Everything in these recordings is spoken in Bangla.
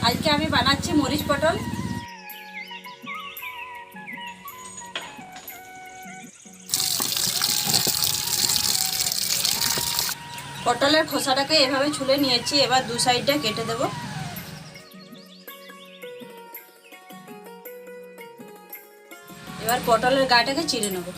আজকে আমি বানাচ্ছি মরিচ পটল। পটলের খোসাটাকে এভাবে ছুলে নিয়েছি, এবার দু সাইডটা কেটে দেব। এবার পটলের গাটাকে চিড়ে নেব।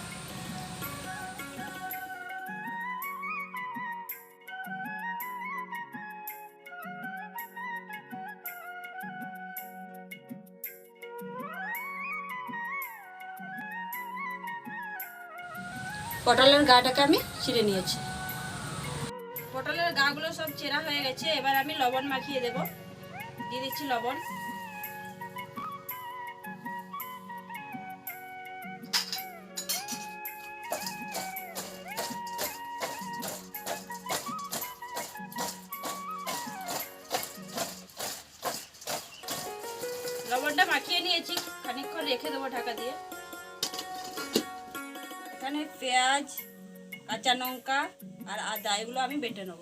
পটলের গাটাকে আমি চিড়ে নিয়েছি। পটলের গাগুলো সব চেরা হয়ে গেছে, এবার আমি লবণ মাখিয়ে দেব। দিয়ে দিচ্ছি লবণ। লবণটা মাখিয়ে নিয়েছি, খানিকক্ষণ রেখে দেবো ঢাকা দিয়ে। এখানে পেঁয়াজ, কাঁচা লঙ্কা আর আদা এগুলো আমি বেটে নেব।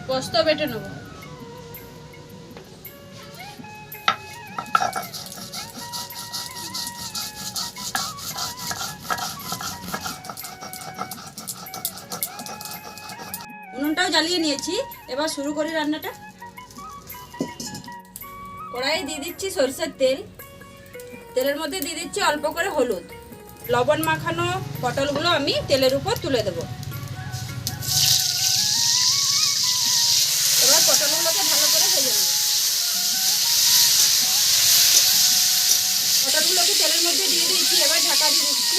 পোস্ত বেটে নেব। উনুনটাও জ্বালিয়ে নিয়েছি, এবার শুরু করি রান্নাটা। কড়াইয়ে দিয়ে দিচ্ছি সরষের তেল। তেলের মধ্যে দিয়ে দিচ্ছি অল্প করে হলুদ। লবণ মাখানো পটলগুলো আমি তেলের উপর তুলে দেব। এবার পটলগুলোকে ভালো করে ভেজে নেব। পটলগুলোকে তেলের মধ্যে দিয়ে দিয়েছি, এবার ঢাকা দিয়ে দিচ্ছি।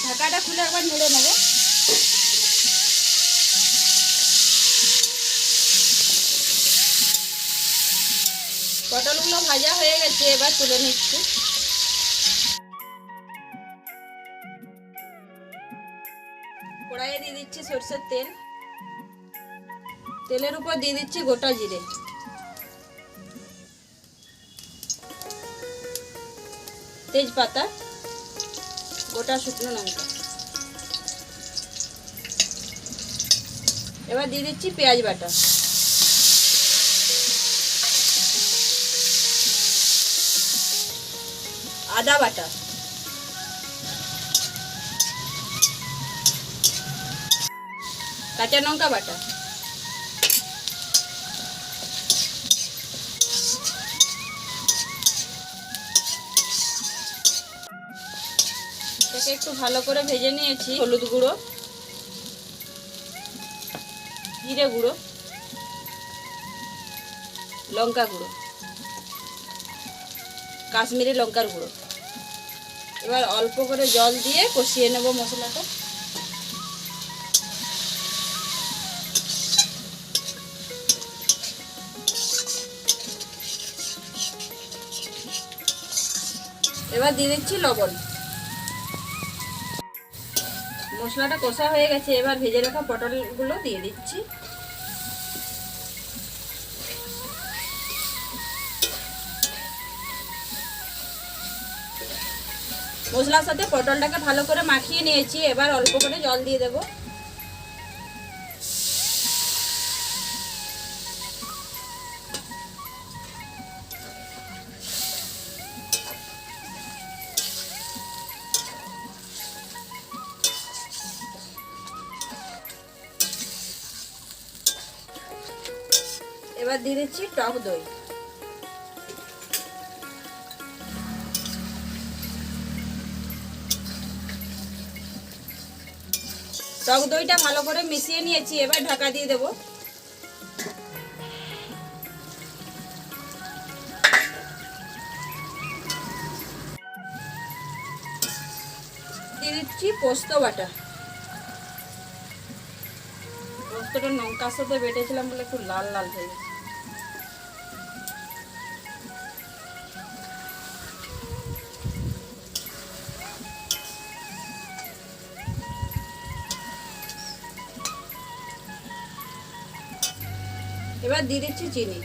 ঢাকাটা খুলে একবার নেড়ে নেব। পটলগুলো ভাজা হয়ে গেছে, এবার তুলে নিচ্ছি। কড়াইয়ে দিয়ে দিচ্ছি সরষের তেল। তেলের উপর দিয়ে দিচ্ছি গোটা জিরে, তেজপাতা, গোটা শুকনো লঙ্কা। এবার দিয়ে দিচ্ছি পেঁয়াজ বাটা, আদা বাটা, কাঁচা লঙ্কা বাটা, এটাকে একটু ভালো করে ভেজে নিয়েছি। হলুদ গুঁড়ো, জিরে গুঁড়ো, লঙ্কা গুঁড়ো, কাশ্মীরি লঙ্কার গুঁড়ো। এবার অল্প করে জল দিয়ে কষিয়ে নেব মশলাটা। এবার দিয়ে দিচ্ছি লবণ। মশলাটা কষা হয়ে গেছে, এবার ভেজে রাখা পটলগুলো দিয়ে দিচ্ছি। মশলার সাথে পটলটাকে ভালো করে মাখিয়ে নিয়েছি, এবার অল্প করে জল দিয়ে দেব। এবার দিয়ে দিচ্ছি টক দই। টক দইটা ভালো করে মিশিয়ে নিয়েছি, এবার ঢাকা দিয়ে দেব। দিয়ে দিচ্ছি পোস্ত বাটা। পোস্তটা লঙ্কার সাথে বেটেছিলাম বলে একটু লাল লাল হয়ে গেছে। এবার দিয়ে দিচ্ছি চিনি।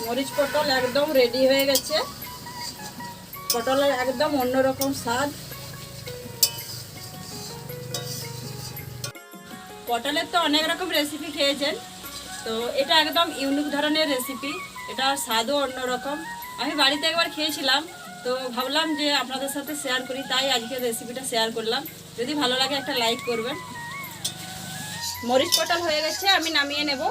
মরিচ পটল একদম রেডি হয়ে গেছে। পটলের একদম অন্যরকম স্বাদ। পটলের তো অনেক রকম রেসিপি খেয়েছেন, তো এটা একদম ইউনিক ধরনের রেসিপি। এটা স্বাদও অন্যরকম। আমি বাড়িতে একবার খেয়েছিলাম, তো ভাবলাম যে আপনাদের সাথে শেয়ার করি, তাই আজকের রেসিপিটা শেয়ার করলাম। যদি ভালো লাগে একটা লাইক করবেন। মরিচ পটল হয়ে গেছে, আমি নামিয়ে নেব।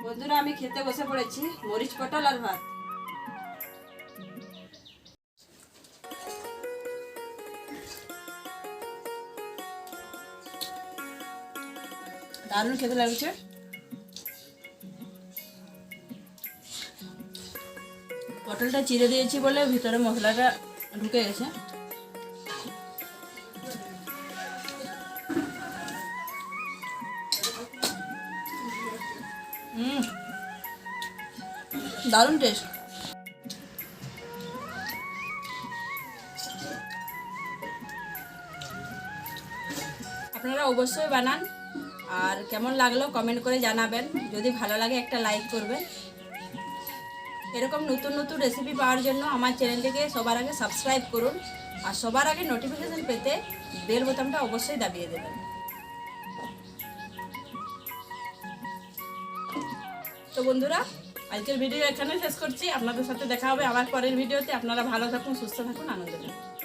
বন্ধুরা, আমি খেতে বসে পড়েছি মরিচ পটল আর ভাত। দারুণ খেতে লাগছে। পটলটা চিড়ে দিয়েছি বলে ভিতরে মশলাটা ঢুকে গেছে। দারুণ টেস্ট। আপনারা অবশ্যই বানান, আর কেমন লাগলো কমেন্ট করে জানাবেন। যদি ভালো লাগে একটা লাইক করবেন। এরকম নতুন নতুন রেসিপি পাওয়ার জন্য আমার চ্যানেলটিকে সবার আগে সাবস্ক্রাইব করুন, আর সবার আগে নোটিফিকেশন পেতে বেল বোতামটা অবশ্যই দাবিয়ে দেবেন। তো বন্ধুরা, আজকের ভিডিও এখানে শেষ করছি। আপনাদের সাথে দেখা হবে আবার পরের ভিডিওতে। আপনারা ভালো থাকুন, সুস্থ থাকুন, আনন্দ থাকুন।